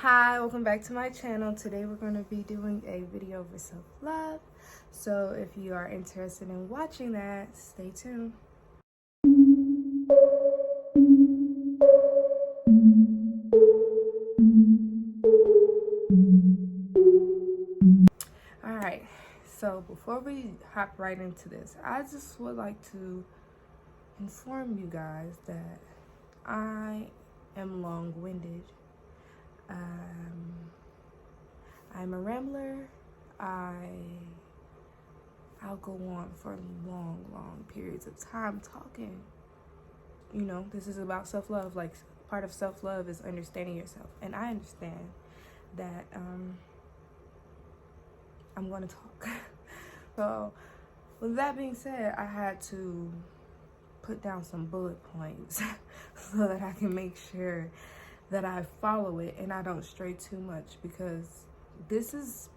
Hi, welcome back to my channel. Today we're going to be doing a video over self-love. So if you are interested in watching that, stay tuned. Alright, so before we hop right into this, I just would like to inform you guys that I am long-winded. I'm a rambler. I'll go on for long periods of time talking. You know, this is about self-love. Like, part of self-love is understanding yourself. And I understand that I'm going to talk. So, with that being said, I had to put down some bullet points so that I can make sure that I follow it and I don't stray too much, because this is,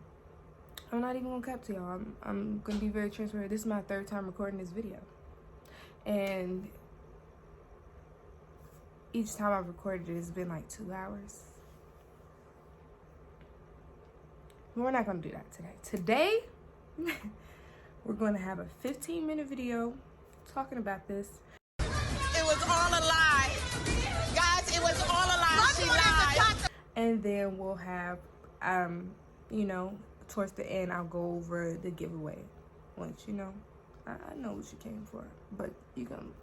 I'm not even gonna cap to y'all. I'm gonna be very transparent. This is my third time recording this video, and each time I've recorded it, it's been like 2 hours. But we're not gonna do that today. Today, we're gonna have a 15-minute video talking about this. It was all a lie. Guys, it was all a lie. She lied. And then we'll have, you know, towards the end, I'll go over the giveaway. Once, you know, I know what you came for, but you can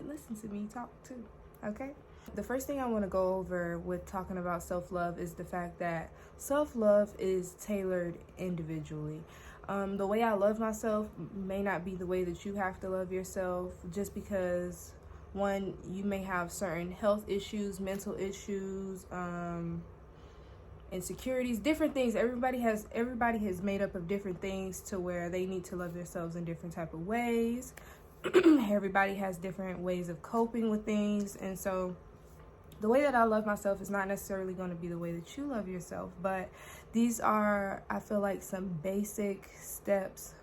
listen to me talk too, okay? The first thing I want to go over with talking about self-love is the fact that self-love is tailored individually. The way I love myself may not be the way that you have to love yourself, just because, one, you may have certain health issues, mental issues, insecurities, different things. Everybody is made up of different things to where they need to love themselves in different type of ways. Everybody has different ways of coping with things, and so the way that I love myself is not necessarily going to be the way that you love yourself, but these are, I feel like, some basic steps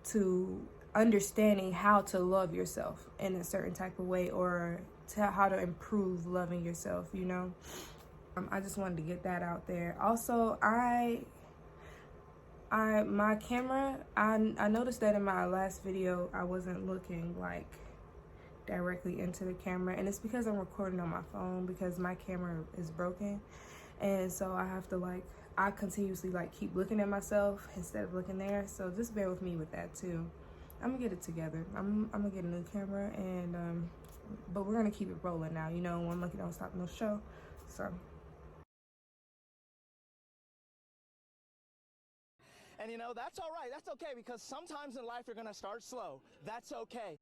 to understanding how to love yourself in a certain type of way, or how to improve loving yourself, you know. I just wanted to get that out there. Also, my camera, I noticed that in my last video I wasn't looking like directly into the camera, and it's because I'm recording on my phone, because my camera is broken, and so I have to I continuously keep looking at myself instead of looking there. So just bear with me with that too. I'm gonna get it together. I'm gonna get a new camera, and but we're gonna keep it rolling now. You know, one monkey don't stop no show. So. And you know, that's all right. That's okay, because sometimes in life you're gonna start slow. That's okay.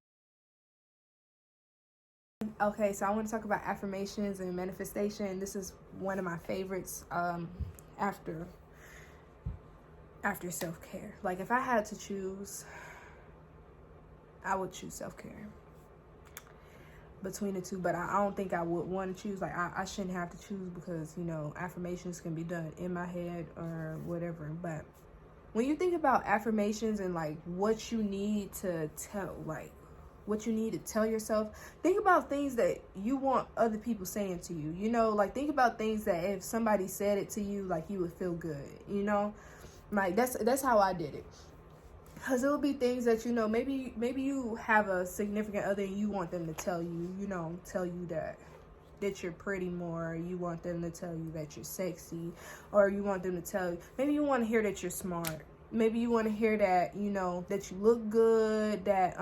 Okay, so I want to talk about affirmations and manifestation. This is one of my favorites after self-care. Like, if I had to choose, I would choose self-care between the two, but I don't think I would want to choose. Like, I shouldn't have to choose, because, you know, affirmations can be done in my head or whatever. But when you think about affirmations and what you need to tell, what you need to tell yourself, think about things that you want other people saying to you, you know, think about things that if somebody said it to you, you would feel good, you know. That's how I did it, because it would be things that, you know, maybe you have a significant other and you want them to tell you, you know, that you're pretty more, you want them to tell you that you're sexy, or you want them to tell you, maybe you want to hear that you're smart. Maybe you want to hear that, you know, that you look good, that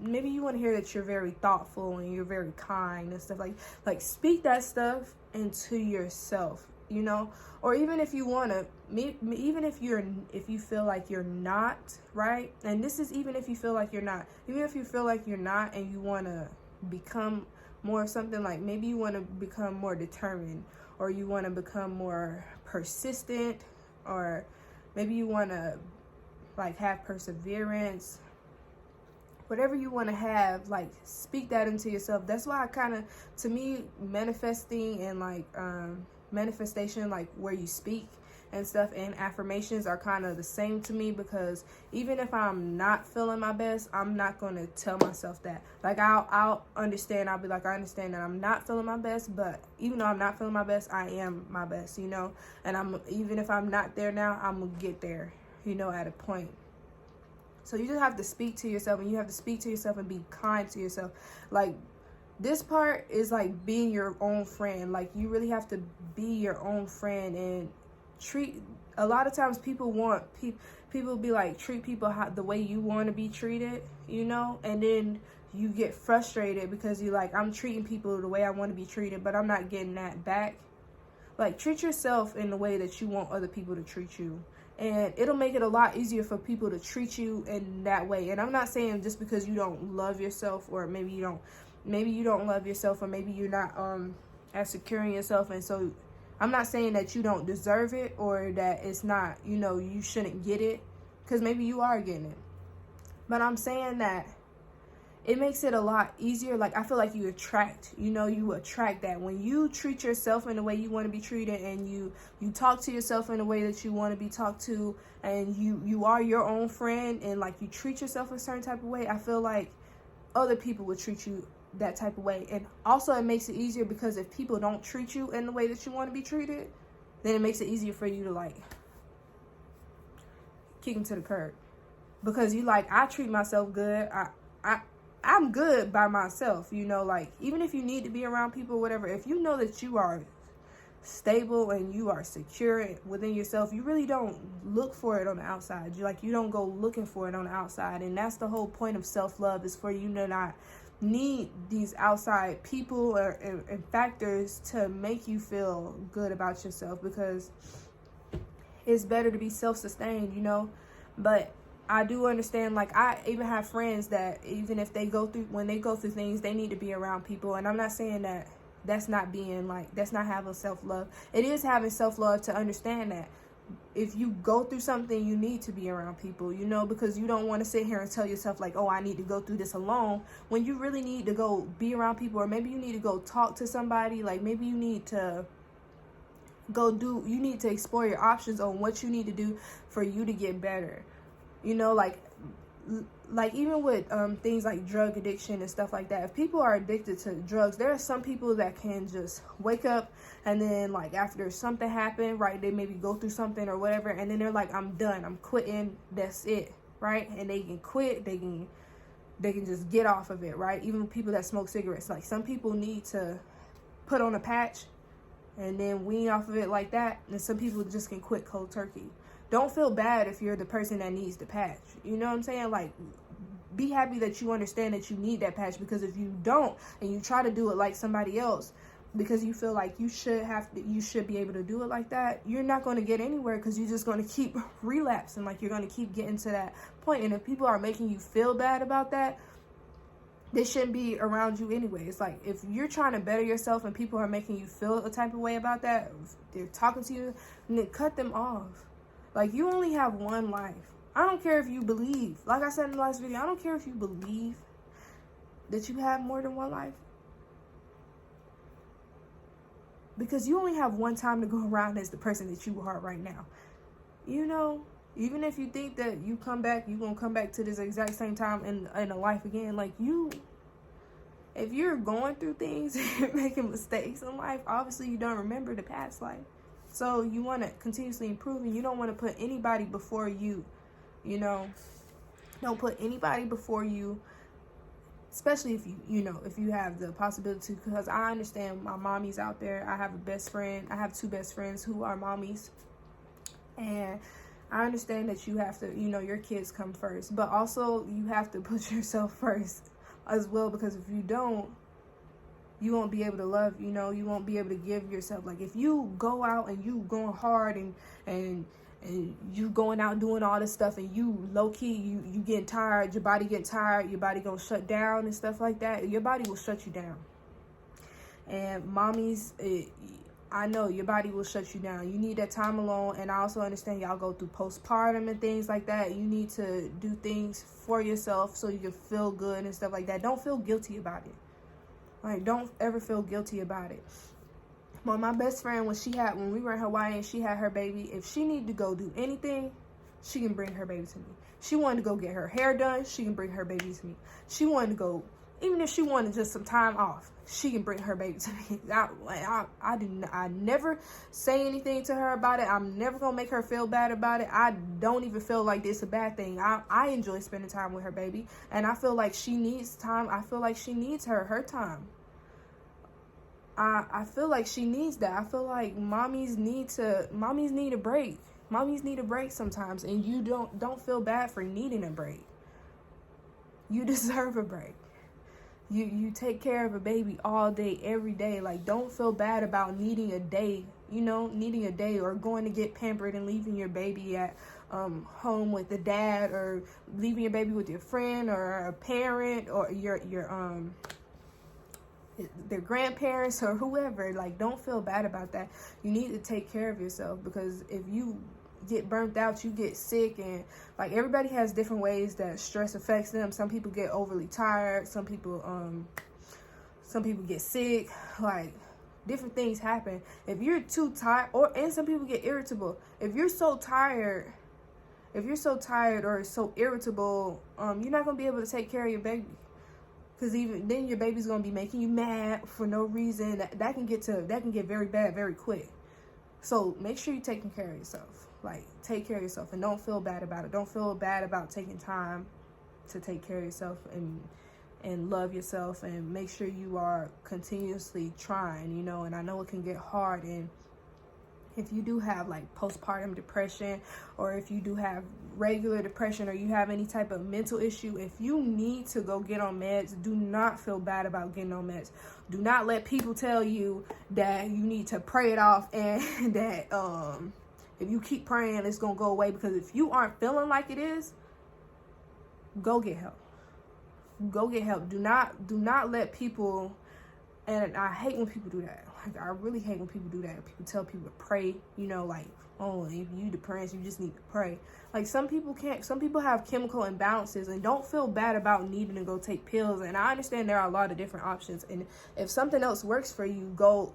maybe you want to hear that you're very thoughtful and you're very kind and stuff. Like speak that stuff into yourself, you know. Or even if you want to, even if you feel like you're not, right? And this is even if you feel like you're not, even if you feel like you're not and you want to become more of something, like maybe you want to become more determined, or you want to become more persistent, or maybe you want to have perseverance. Whatever you want to have, speak that into yourself. That's why to me, manifesting and manifestation, where you speak, and stuff and affirmations are kind of the same to me, because even if I'm not feeling my best, I'm not going to tell myself that. Like, I'll understand. I'll be like, I understand that I'm not feeling my best, but even though I'm not feeling my best, I am my best, you know? And even if I'm not there now, I'm going to get there, you know, at a point. So you just have to speak to yourself, and you have to speak to yourself and be kind to yourself. Like, this part is like being your own friend. Like, you really have to be your own friend and treat. A lot of times people want people be like, treat people the way you want to be treated, you know, and then you get frustrated because you're like, I'm treating people the way I want to be treated, but I'm not getting that back. Like, treat yourself in the way that you want other people to treat you. And it'll make it a lot easier for people to treat you in that way. And I'm not saying just because you don't love yourself, or maybe you don't love yourself, or maybe you're not as secure in yourself. And so I'm not saying that you don't deserve it, or that it's not, you know, you shouldn't get it, because maybe you are getting it. But I'm saying that it makes it a lot easier. Like, I feel like you attract that when you treat yourself in the way you want to be treated, and you talk to yourself in the way that you want to be talked to, and you are your own friend, and like you treat yourself a certain type of way. I feel like other people will treat you that type of way. And also, it makes it easier because if people don't treat you in the way that you want to be treated, then it makes it easier for you to like kick them to the curb, because you like, I treat myself good. I'm good by myself, you know. Like, even if you need to be around people or whatever, if you know that you are stable and you are secure within yourself, you really don't look for it on the outside. You don't go looking for it on the outside. And that's the whole point of self-love, is for you to not need these outside people and factors to make you feel good about yourself, because it's better to be self-sustained, you know. But I do understand, like, I even have friends that even if when they go through things, they need to be around people. And I'm not saying that that's not having self-love. It is having self-love to understand that if you go through something, you need to be around people, you know, because you don't want to sit here and tell yourself like, oh, I need to go through this alone, when you really need to go be around people. Or maybe you need to go talk to somebody. Like, maybe you need to explore your options on what you need to do for you to get better. You know, like even with things like drug addiction and stuff like that, if people are addicted to drugs, there are some people that can just wake up and then, like, after something happened, right, they maybe go through something or whatever, and then they're like, I'm done, I'm quitting, that's it, right? And they can quit, they can just get off of it, right? Even people that smoke cigarettes, like, some people need to put on a patch and then wean off of it like that, and some people just can quit cold turkey. Don't feel bad if you're the person that needs the patch. You know what I'm saying? Like, be happy that you understand that you need that patch, because if you don't and you try to do it like somebody else because you feel like you should be able to do it like that, you're not going to get anywhere, because you're just going to keep relapsing. Like, you're going to keep getting to that point. And if people are making you feel bad about that, they shouldn't be around you anyway. It's like, if you're trying to better yourself and people are making you feel a type of way about that, they're talking to you, then cut them off. Like, you only have one life. I don't care if you believe, like I said in the last video, I don't care if you believe that you have more than one life, because you only have one time to go around as the person that you are right now. You know, even if you think that you come back, you're going to come back to this exact same time in a life again. Like, if you're going through things and making mistakes in life, obviously you don't remember the past life. So you want to continuously improve, and you don't want to put anybody before you, you know. Don't put anybody before you, especially if if you have the possibility, because I understand my mommies out there. I have I have two best friends who are mommies, and I understand that you have to, your kids come first, but also you have to put yourself first as well, because if you don't, you won't be able to love, you won't be able to give yourself. Like, if you go out and you going hard and you going out doing all this stuff, and you low-key, you getting tired, your body getting tired, your body gonna shut down and stuff like that, your body will shut you down. And mommies, I know your body will shut you down. You need that time alone. And I also understand y'all go through postpartum and things like that. You need to do things for yourself so you can feel good and stuff like that. Don't feel guilty about it. Like, don't ever feel guilty about it. Well, my best friend, when we were in Hawaii and she had her baby, if she needed to go do anything, she can bring her baby to me. She wanted to go get her hair done, she can bring her baby to me. She wanted to go, even if she wanted just some time off, she can bring her baby to me. I never say anything to her about it. I'm never gonna make her feel bad about it. I don't even feel like it's a bad thing. I enjoy spending time with her baby, and I feel like she needs time. I feel like she needs her time. I feel like she needs that. I feel like mommies need a break. Mommies need a break sometimes, and you don't feel bad for needing a break. You deserve a break. You take care of a baby all day, every day. Like, don't feel bad about needing a day, or going to get pampered and leaving your baby at home with the dad, or leaving your baby with your friend or a parent or their grandparents or whoever. Like, don't feel bad about that. You need to take care of yourself, because if you get burnt out, you get sick, and like, everybody has different ways that stress affects them. Some people get overly tired, some people get sick, like, different things happen. If you're too tired, and some people get irritable. If you're so tired or so irritable, you're not gonna be able to take care of your baby. Because even then, your baby's gonna be making you mad for no reason. That can get very bad very quick. So make sure you're taking care of yourself. Like, take care of yourself, and don't feel bad about it. Don't feel bad about taking time to take care of yourself and love yourself, and make sure you are continuously trying. And I know it can get hard, and if you do have like postpartum depression, or if you do have regular depression, or you have any type of mental issue, if you need to go get on meds, do not feel bad about getting on meds. Do not let people tell you that you need to pray it off, and that if you keep praying, it's gonna go away. Because if you aren't feeling like it is, go get help. Go get help. Do not let people, and I hate when people do that. Like, I really hate when people do that. People tell people to pray, like, oh, if you depressed, you just need to pray. Like, some people can't. Some people have chemical imbalances, and don't feel bad about needing to go take pills. And I understand there are a lot of different options. And if something else works for you, go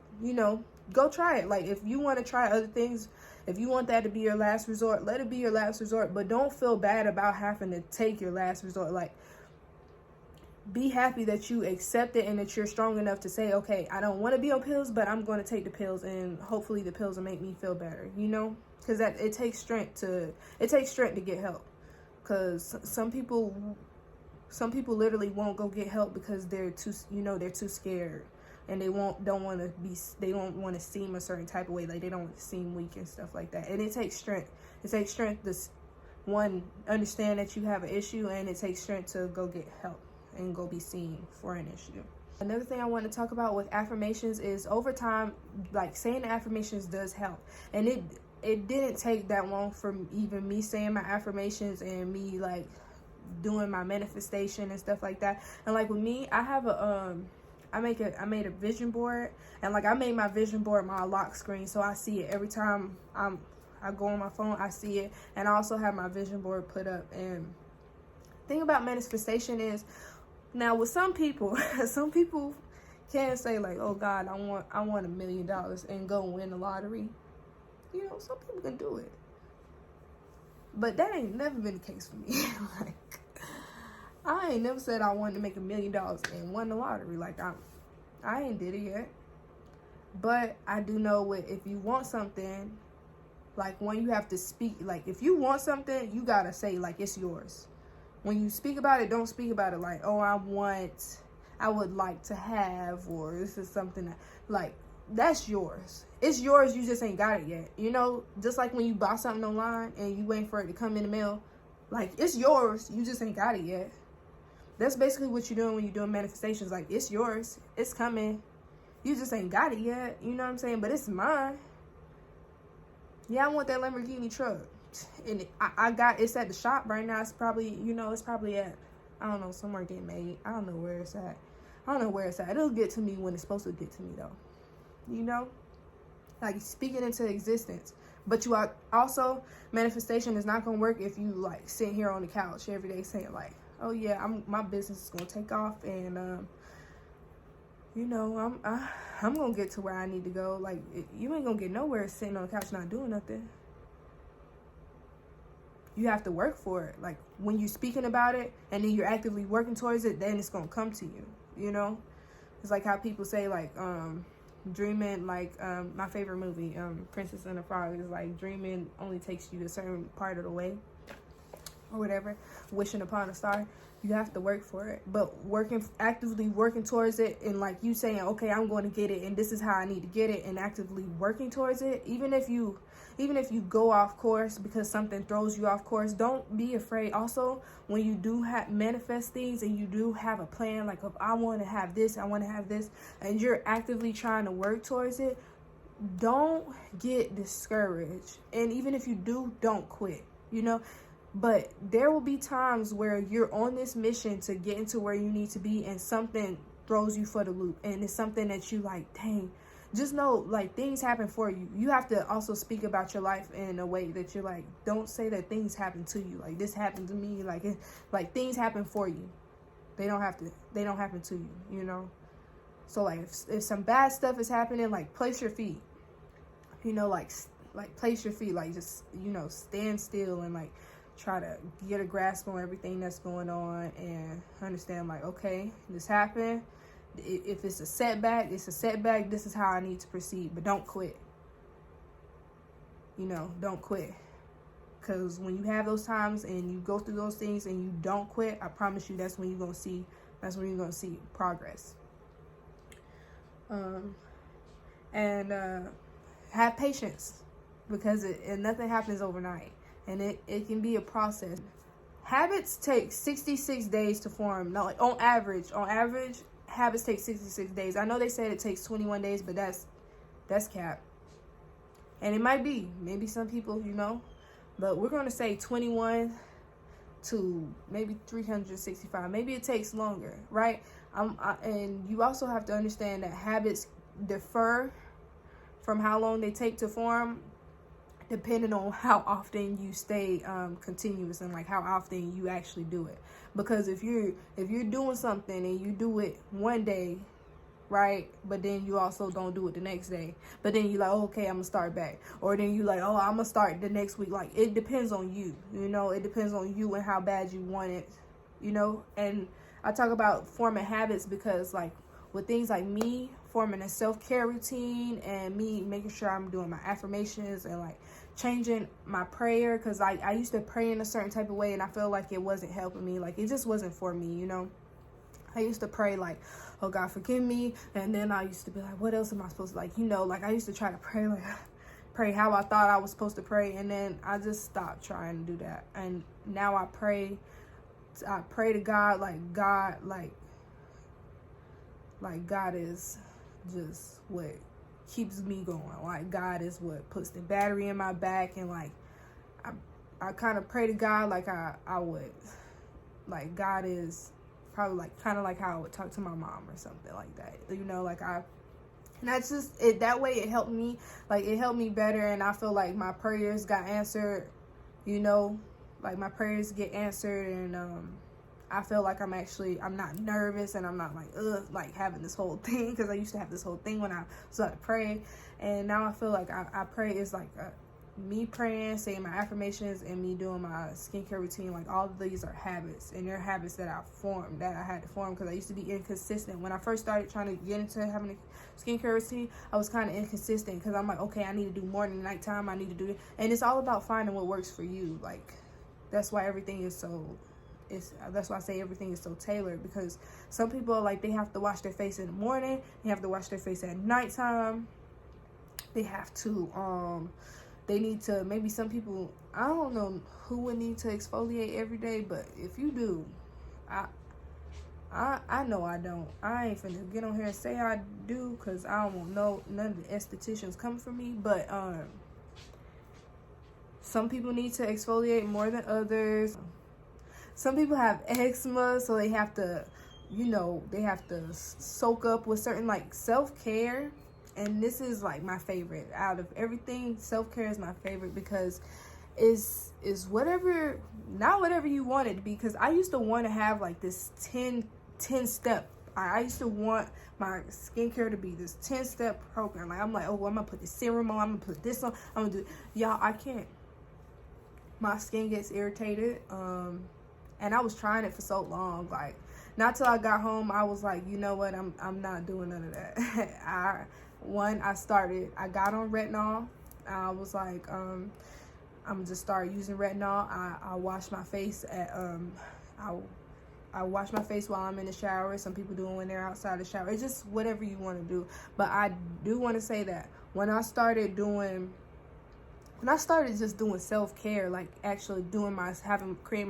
try it. Like, if you want to try other things, if you want that to be your last resort, let it be your last resort. But don't feel bad about having to take your last resort. Like, be happy that you accept it, and that you're strong enough to say, okay, I don't want to be on pills, but I'm going to take the pills, and hopefully the pills will make me feel better, because it takes strength to get help. Because some people literally won't go get help because they're too scared, and they don't want to seem a certain type of way. Like, they don't want to seem weak and stuff like that. And it takes strength. It takes strength to, one, understand that you have an issue, and it takes strength to go get help and go be seen for an issue. Another thing I want to talk about with affirmations is, over time, like, saying the affirmations does help. And it didn't take that long for even me saying my affirmations, and me like doing my manifestation and stuff like that. And like, with me, I have I made a vision board, and like, I made my vision board my lock screen, so I see it every time I go on my phone. I see it, and I also have my vision board put up. And the thing about manifestation is, now with some people can say like, oh God, I want $1 million and go win the lottery. Some people can do it, but that ain't never been the case for me. Like, I ain't never said I wanted to make $1 million and won the lottery. Like, I ain't did it yet. But I do know if you want something, like, when you have to speak, like, if you want something, you gotta say like it's yours. When you speak about it, don't speak about it like, oh, I would like to have, or this is something that, like, that's yours. It's yours, you just ain't got it yet. Just like when you buy something online and you wait for it to come in the mail, like, it's yours, you just ain't got it yet. That's basically what you're doing when you're doing manifestations. Like, it's yours, it's coming, you just ain't got it yet. You know what I'm saying? But it's mine. Yeah, I want that Lamborghini truck. And it's at the shop right now. It's probably, at, I don't know, somewhere getting made. I don't know where it's at. It'll get to me when it's supposed to get to me, though. Like, speaking into existence. But you are also, manifestation is not going to work if you, like, sit here on the couch every day saying, like, oh yeah, my business is going to take off, and you know, I'm gonna get to where I need to go. Like, you ain't gonna get nowhere sitting on the couch not doing nothing. You have to work for it. Like, when you're speaking about it and then you're actively working towards it, then it's gonna come to you, you know? It's like how people say, like, dreaming, like, my favorite movie, Princess and the Frog, is like, dreaming only takes you a certain part of the way, or whatever, wishing upon a star. You have to work for it, but actively working towards it, and like you saying, okay, I'm going to get it, and this is how I need to get it, and actively working towards it. Even if you go off course because something throws you off course, don't be afraid. Also, when you do manifest things and you do have a plan, like if I want to have this, I want to have this, and you're actively trying to work towards it, don't get discouraged. And even if you do, don't quit, you know. But there will be times where you're on this mission to get into where you need to be, and something throws you for the loop, and it's something that you like, dang. Just know, like, things happen for you. You have to also speak about your life in a way that you're like, don't say that things happen to you. Like, this happened to me. Like things happen for you. They don't happen to you, you know? So, like, if some bad stuff is happening, like, place your feet. You know, like place your feet. Like, just, you know, stand still and, like, try to get a grasp on everything that's going on and understand, like, okay, this happened. If it's a setback, it's a setback. This is how I need to proceed. But don't quit. You know, don't quit. Because when you have those times and you go through those things and you don't quit, I promise you that's when you're going to see progress. And have patience, because nothing happens overnight. And it can be a process. Habits take 66 days to form. Now, like, on average, habits take 66 days. I know they said it takes 21 days, but that's cap. And it might be. Maybe some people, you know. But we're going to say 21 to maybe 365. Maybe it takes longer, right? And you also have to understand that habits differ from how long they take to form, depending on how often you stay continuous and like how often you actually do it. Because if you're doing something and you do it one day, right, but then you also don't do it the next day, but then you're like, oh, okay, I'm gonna start back, or then you like, oh, I'm gonna start the next week. Like, it depends on you, you know. It depends on you and how bad you want it, you know. And I talk about forming habits because, like, with things like me forming a self-care routine and me making sure I'm doing my affirmations and like changing my prayer, because I used to pray in a certain type of way and I feel like it wasn't helping me. Like, it just wasn't for me, you know. I used to pray like, oh, God, forgive me. And then I used to be like, what else am I supposed to, like, you know, like I used to try to pray how I thought I was supposed to pray. And then I just stopped trying to do that. And now I pray to God, like God is just what keeps me going. Like, God is what puts the battery in my back. And like, I kind of pray to God like I would, like, God is probably like kind of like how I would talk to my mom or something like that, you know. Like, and that's just it. That way it helped me, like, it helped me better, and I feel like my prayers got answered, you know. Like, my prayers get answered, and I feel like I'm not nervous, and I'm not like having this whole thing, because I used to have this whole thing when I started praying, and now I feel like I pray is like me praying, saying my affirmations, and me doing my skincare routine. Like, all of these are habits, and they're habits that I had to form because I used to be inconsistent. When I first started trying to get into having a skincare routine, I was kind of inconsistent because I'm like, okay, I need to do morning and nighttime, I need to do it, and it's all about finding what works for you. Like, that's why everything is so, that's why I say everything is so tailored, because some people are like, they have to wash their face in the morning, they have to wash their face at nighttime, they have to they need to, maybe some people, I don't know who would need to exfoliate every day, but if you do, I know I don't. I ain't finna get on here and say I do, because I don't want none of the estheticians coming for me, but some people need to exfoliate more than others. Some people have eczema, so they have to, you know, they have to soak up with certain, like, self-care. And this is like my favorite out of everything. Self-care is my favorite because is not whatever you want it to be. Because I used to want to have like this 10 step I used to want my skincare to be this 10-step program. Like, I'm like, oh, I'm gonna put this serum on, I'm gonna put this on, I'm gonna do, y'all, I can't. My skin gets irritated, and I was trying it for so long. Like, not till I got home, I was like, you know what, I'm not doing none of that. I got on retinol. I was like, I'm gonna just start using retinol. I wash my face at I wash my face while I'm in the shower. Some people do it when they're outside the shower. It's just whatever you want to do. But I do want to say that when I started just doing self-care, like actually creating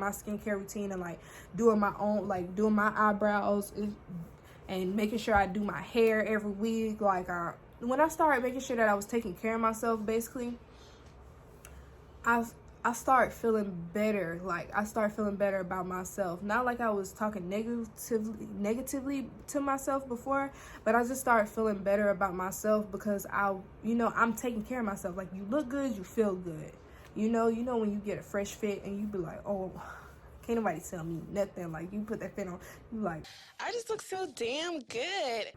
my skincare routine and like doing my own, like doing my eyebrows and making sure I do my hair every week. Like, when I started making sure that I was taking care of myself, basically, I started feeling better. Like, I started feeling better about myself. Not like I was talking negatively to myself before, but I just started feeling better about myself because I'm taking care of myself. Like, you look good, you feel good. You know when you get a fresh fit and you be like, oh, can't nobody tell me nothing. Like, you put that fit on, you like, I just look so damn good.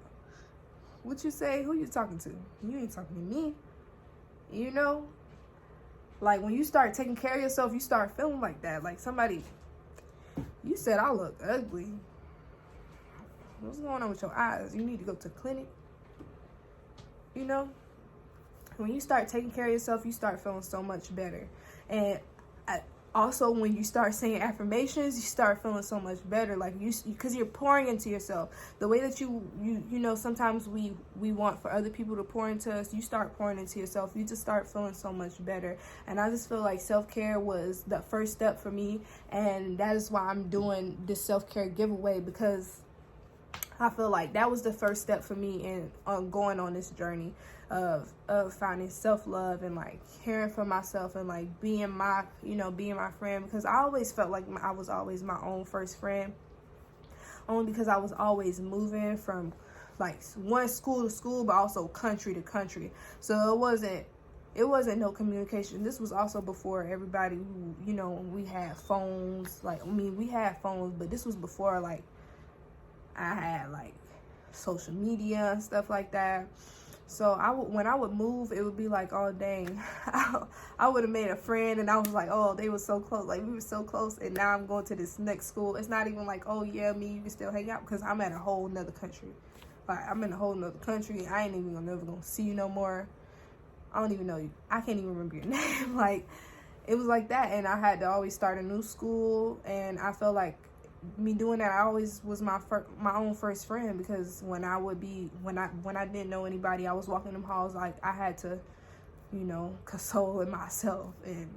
what you say? Who you talking to? You ain't talking to me. You know? Like, when you start taking care of yourself, you start feeling like that. Like, somebody, you said I look ugly. What's going on with your eyes? You need to go to the clinic. You know? When you start taking care of yourself, you start feeling so much better. And also, when you start saying affirmations, you start feeling so much better. Like, because you're pouring into yourself. The way that you sometimes we want for other people to pour into us, you start pouring into yourself. You just start feeling so much better. And I just feel like self-care was the first step for me. And that is why I'm doing this self-care giveaway, because I feel like that was the first step for me in going on this journey of finding self-love and like caring for myself and like being my friend, because I always felt like I was always my own first friend, only because I was always moving from like one school to school, but also country to country. So it wasn't no communication. This was also before everybody, we had phones. Like, I mean, we had phones, but this was before like I had like social media and stuff like that. So when I would move, it would be like, oh dang, I would have made a friend, and I was like, oh, they were so close, like we were so close, and now I'm going to this next school. It's not even like, oh yeah, you can still hang out, because I'm at a whole nother country. Like, I'm in a whole nother country. I ain't even never gonna see you no more. I don't even know you. I can't even remember your name. Like, it was like that, and I had to always start a new school, and I felt like me doing that, I always was my own first friend, because when I didn't know anybody, I was walking them halls, like I had to, console it myself. And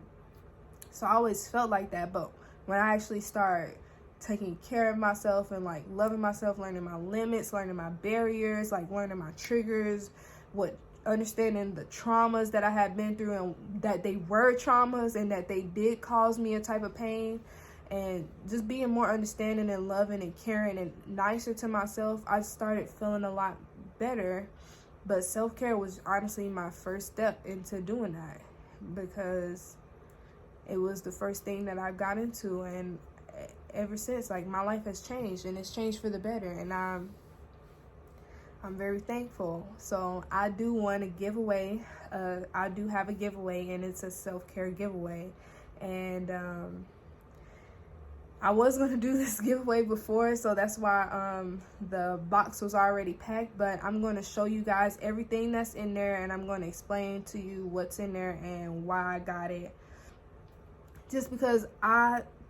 so I always felt like that. But when I actually started taking care of myself and like loving myself, learning my limits, learning my barriers, like learning my triggers, understanding the traumas that I had been through, and that they were traumas and that they did cause me a type of pain, and just being more understanding and loving and caring and nicer to myself, I started feeling a lot better. But self-care was honestly my first step into doing that, because it was the first thing that I got into, and ever since, like, my life has changed, and it's changed for the better, and I'm very thankful. So I do want to give away, I do have a giveaway, and it's a self-care giveaway. And I was going to do this giveaway before, so that's why the box was already packed, but I'm going to show you guys everything that's in there, and I'm going to explain to you what's in there and why I got it. Just because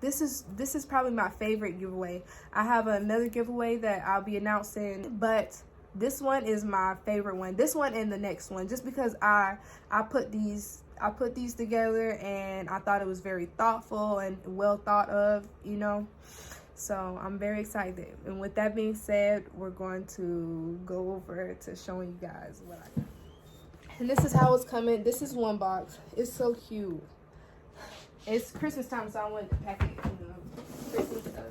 this is probably my favorite giveaway. I have another giveaway that I'll be announcing, but this one is my favorite one. This one and the next one, just because I put these together, and I thought it was very thoughtful and well thought of, So I'm very excited. And with that being said, we're going to go over to showing you guys what I got. And this is how it's coming. This is one box. It's so cute. It's Christmas time, so I wanted to pack it in Christmas stuff.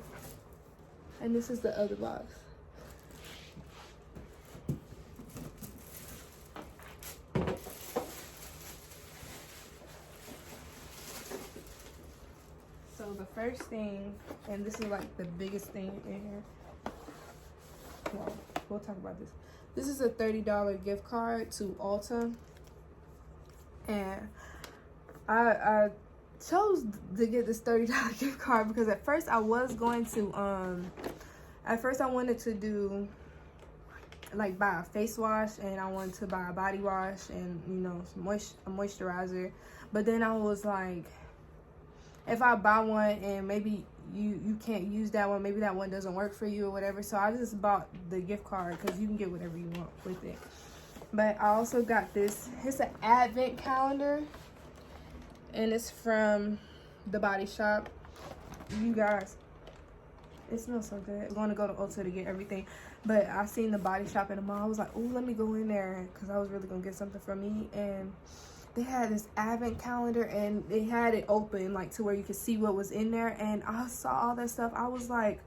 And this is the other box. So the first thing, and this is like the biggest thing in here. Well, we'll talk about this. This is a $30 gift card to Ulta. And I chose to get this $30 gift card because at first I was going to, at first I wanted to do, like, buy a face wash, and I wanted to buy a body wash and, you know, a moisturizer. But then I was like, if I buy one and maybe you can't use that one, maybe that one doesn't work for you or whatever. So I just bought the gift card because you can get whatever you want with it. But I also got this. It's an advent calendar, and it's from the Body Shop. You guys, it smells so good. I'm going to go to Ulta to get everything. But I seen the Body Shop in the mall. I was like, oh, let me go in there because I was really going to get something for me. And they had this advent calendar, and they had it open, like, to where you could see what was in there. And I saw all that stuff. I was like,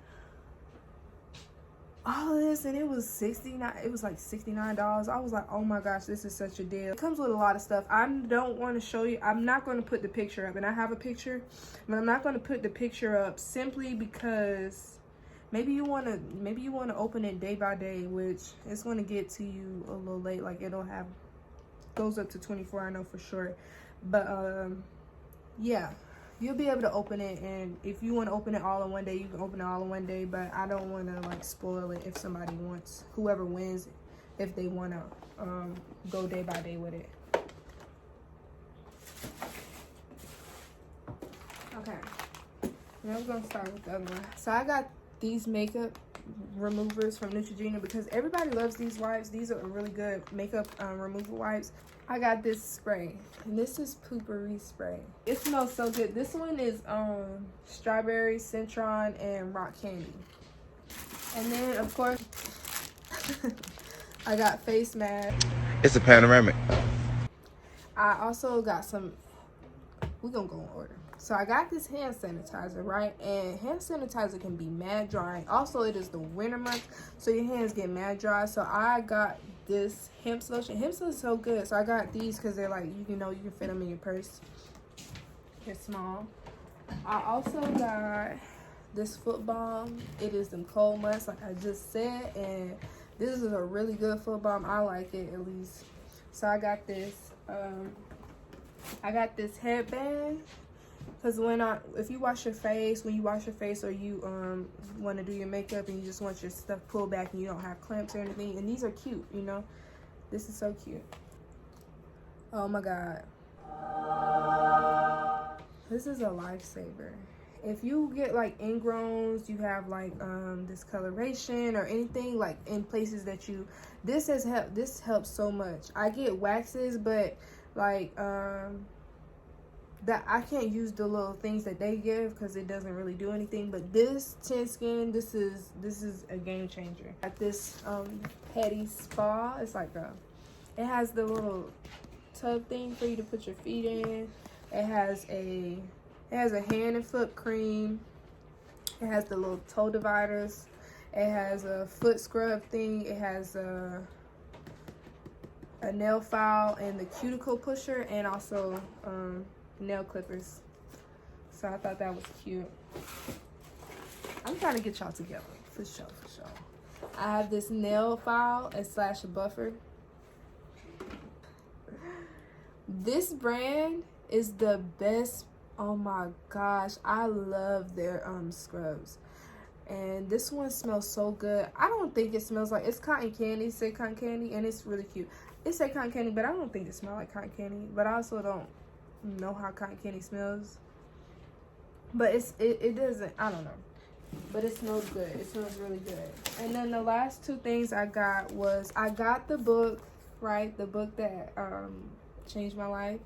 all of this, and it was $69. It was like $69. I was like, oh my gosh, this is such a deal. It comes with a lot of stuff. I don't want to show you. I'm not going to put the picture up, and I have a picture, but I'm not going to put the picture up simply because maybe you want to open it day by day, which is going to get to you a little late. Like, it'll have, goes up to 24, I know for sure. But yeah, you'll be able to open it, and if you want to open it all in one day, you can open it all in one day. But I don't want to, like, spoil it if somebody wants, whoever wins, if they want to go day by day with it. Okay, now we're gonna start with the other one. So I got these makeup removers from Neutrogena because everybody loves these wipes. These are really good makeup removal wipes. I got this spray, and this is Poopery spray. It smells so good. This one is strawberry, citron, and rock candy. And then, of course, I got face mask. It's a panoramic. I also got some, we're gonna go in order. So I got this hand sanitizer, right? And hand sanitizer can be mad dry. Also, it is the winter month, so your hands get mad dry. So I got this hemp lotion. Hemp lotion is so good. So I got these because they're like, you can fit them in your purse. They're small. I also got this foot balm. It is them cold months, like I just said, and this is a really good foot balm. I like it, at least. So I got this. I got this headband. Because if you wash your face, when you wash your face, or you want to do your makeup and you just want your stuff pulled back and you don't have clamps or anything, and these are cute, you know. This is so cute. Oh my God. This is a lifesaver. If you get like ingrowns, you have like discoloration or anything like in places that this helps so much. I get waxes, but like that I can't use the little things that they give because it doesn't really do anything. But this Tin Skin, this is a game changer. At this Petty Spa, it's like it has the little tub thing for you to put your feet in. It has a hand and foot cream. It has the little toe dividers. It has a foot scrub thing. It has a nail file and the cuticle pusher, and also nail clippers. So I thought that was cute. I'm trying to get y'all together for sure. I have this nail file / buffer. This brand is the best. Oh my gosh, I love their scrubs. And this one smells so good. I don't think it smells like, it's cotton candy. It say cotton candy, and it's really cute. It say cotton candy, but I don't think it smells like cotton candy. But I also don't know how cotton candy smells. But it doesn't, I don't know. But it smells good. It smells really good. And then the last two things I got was, I got the book, right? The book that changed my life.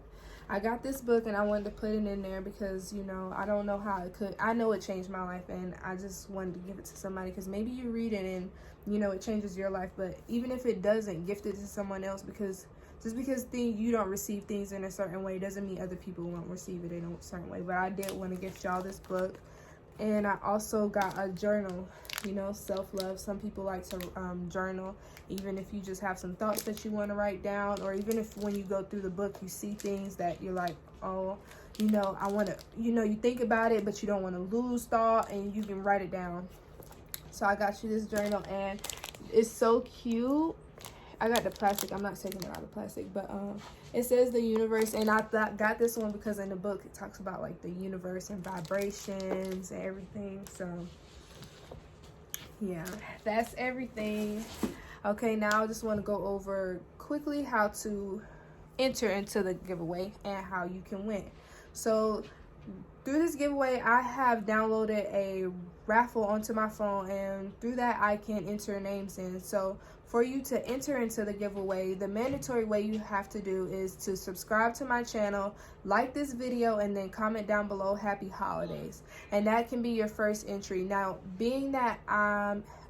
I got this book and I wanted to put it in there because, you know, I don't know how it could. I know it changed my life, and I just wanted to give it to somebody because maybe you read it and, you know, it changes your life. But even if it doesn't, gift it to someone else, because just because you don't receive things in a certain way doesn't mean other people won't receive it in a certain way. But I did want to gift y'all this book. And I also got a journal, you know, self-love. Some people like to journal, even if you just have some thoughts that you want to write down, or even if when you go through the book, you see things that you're like, oh, you know, I want to, you know, you think about it, but you don't want to lose thought, and you can write it down. So I got you this journal, and is so cute. I got the plastic. I'm not taking it out of plastic, but it says the universe, and I got this one because in the book it talks about like the universe and vibrations and everything. So yeah, that's everything. Okay, now I just want to go over quickly how to enter into the giveaway and how you can win. So through this giveaway, I have downloaded a raffle onto my phone, and through that I can enter names in. So for you to enter into the giveaway, the mandatory way you have to do is to subscribe to my channel, like this video, and then comment down below happy holidays, and that can be your first entry. Now, being that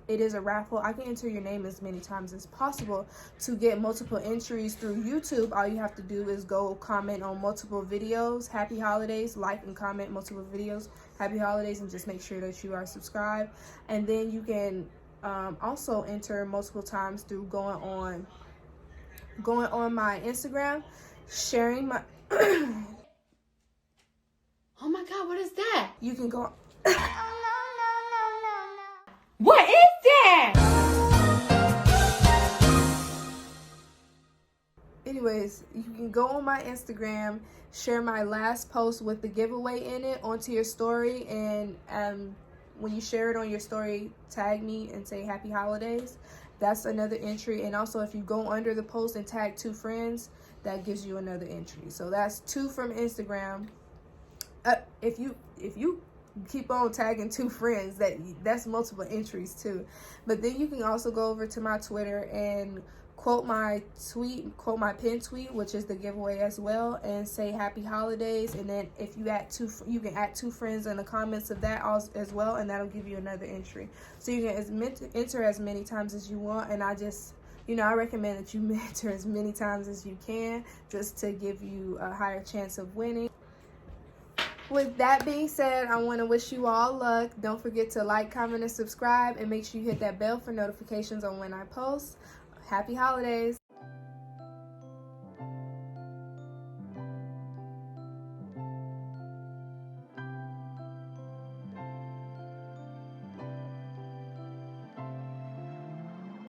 it is a raffle, I can enter your name as many times as possible. To get multiple entries through YouTube, all you have to do is go comment on multiple videos, happy holidays, like and comment multiple videos, happy holidays, and just make sure that you are subscribed. And then you can also enter multiple times through going on my Instagram, sharing my Oh my God, what is that? you can go What is that? anyways, you can go on my Instagram, share my last post with the giveaway in it onto your story, and when you share it on your story, tag me and say happy holidays. That's another entry. And also, if you go under the post and tag 2 friends, that gives you another entry. So that's 2 from Instagram. If you keep on tagging 2 friends, that's multiple entries too. But then you can also go over to my Twitter and quote my pin tweet, which is the giveaway as well, and say happy holidays. And then if you add 2, you can add 2 friends in the comments of that as well, and that'll give you another entry. So you can enter as many times as you want, and I just, I recommend that you enter as many times as you can, just to give you a higher chance of winning. With that being said, I want to wish you all luck. Don't forget to like, comment, and subscribe, and make sure you hit that bell for notifications on when I post. Happy holidays.